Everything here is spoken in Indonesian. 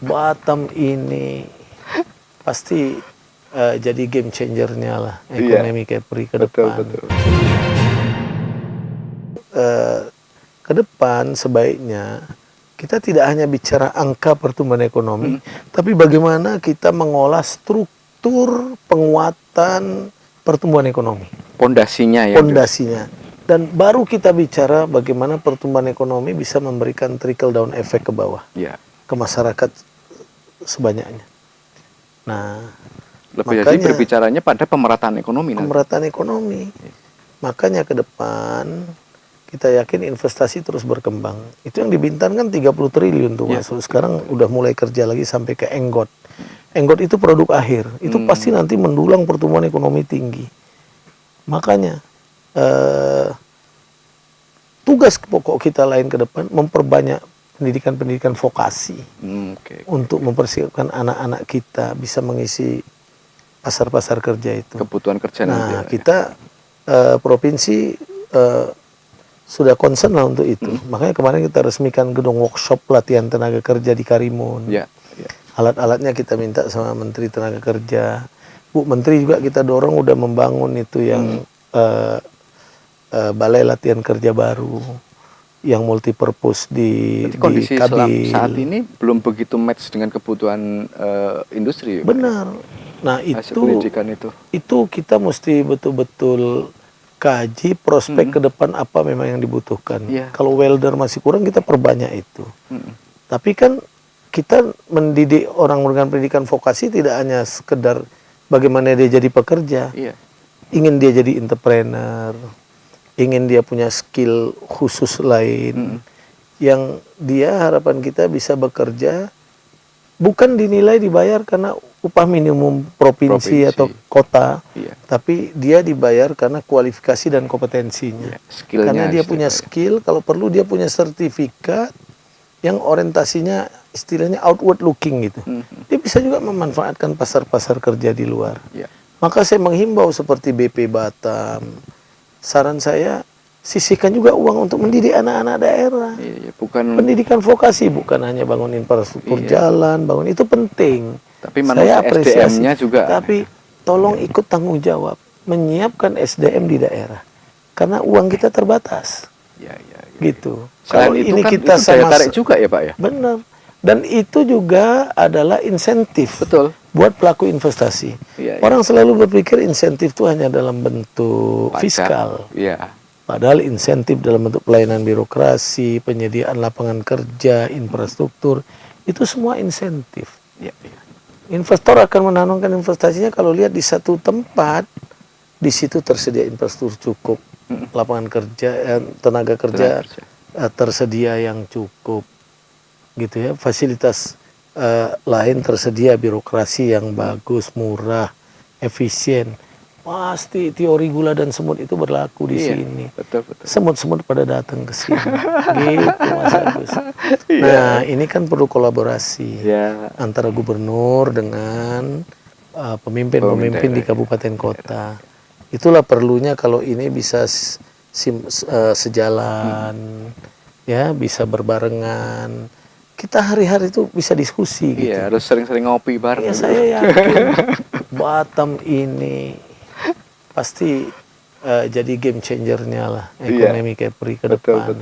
Batam ini pasti jadi game changer-nya lah ekonomi Kepri ke depan. Betul. Ke depan sebaiknya kita tidak hanya bicara angka pertumbuhan ekonomi, tapi bagaimana kita mengolah struktur penguatan pertumbuhan ekonomi. Pondasinya ya. Pondasinya. Dan baru kita bicara bagaimana pertumbuhan ekonomi bisa memberikan trickle down effect ke bawah. Ya. Ke masyarakat sebanyaknya. Nah, lebih jadi berbicaranya pada pemerataan ekonomi. Pemerataan ekonomi. Makanya ke depan kita yakin investasi terus berkembang. Itu yang di Bintan kan 30 triliun tuh masuk. Sekarang udah mulai kerja lagi sampai ke Enggot. Enggot itu produk akhir. Itu pasti nanti mendulang pertumbuhan ekonomi tinggi. Makanya tugas pokok kita lain ke depan memperbanyak pendidikan vokasi untuk mempersiapkan anak-anak kita bisa mengisi pasar-pasar kerja itu. Kebutuhan kerja nanti. Nah, kita provinsi sudah concern lah untuk itu. Makanya kemarin kita resmikan gedung workshop pelatihan tenaga kerja di Karimun. Alat-alatnya kita minta sama Menteri Tenaga Kerja. Bu Menteri juga kita dorong udah membangun itu yang balai latihan kerja baru yang multipurpose di kondisi Kabil. Saat ini belum begitu match dengan kebutuhan industri. Benar. Nah itu kita mesti betul-betul kaji prospek ke depan apa memang yang dibutuhkan. Kalau welder masih kurang kita perbanyak itu. Tapi kan kita mendidik orang dengan pendidikan vokasi tidak hanya sekedar bagaimana dia jadi pekerja. Ingin dia jadi entrepreneur, ingin dia punya skill khusus lain yang dia harapan kita bisa bekerja bukan dinilai dibayar karena upah minimum provinsi atau kota, tapi dia dibayar karena kualifikasi dan kompetensinya. Karena dia punya skill, kalau perlu dia punya sertifikat yang orientasinya istilahnya outward looking gitu. Dia bisa juga memanfaatkan pasar-pasar kerja di luar. Maka saya menghimbau seperti BP Batam, saran saya sisihkan juga uang untuk mendidik anak-anak daerah. Pendidikan vokasi bukan hanya bangun infrastruktur jalan, bangun itu penting. Tapi saya apresiasi. SDM-nya juga. Tapi tolong ikut tanggung jawab menyiapkan SDM di daerah. Karena uang kita terbatas. Gitu. Kalau ini kan kita sama tarik juga ya Pak ya. Benar. Dan itu juga adalah insentif. Betul. Buat pelaku investasi. Orang selalu berpikir insentif itu hanya dalam bentuk fiskal. Padahal insentif dalam bentuk pelayanan birokrasi, penyediaan lapangan kerja, infrastruktur, itu semua insentif. Investor akan menanamkan investasinya kalau lihat di satu tempat, di situ tersedia infrastruktur cukup, lapangan kerja, tenaga kerja tersedia yang cukup, gitu ya, fasilitas lain tersedia, birokrasi yang bagus, murah, efisien. Pasti teori gula dan semut itu berlaku di sini. Semut-semut pada datang ke sini. Gitu Mas Agus. Nah, ini kan perlu kolaborasi antara gubernur dengan pemimpin-pemimpin di kabupaten kota. Itulah perlunya kalau ini bisa sejalan, ya, bisa berbarengan. Kita hari-hari itu bisa diskusi gitu. Harus sering-sering ngopi bareng. Saya yakin Batam ini pasti jadi game changer-nya lah ekonomi Kepri ke depan.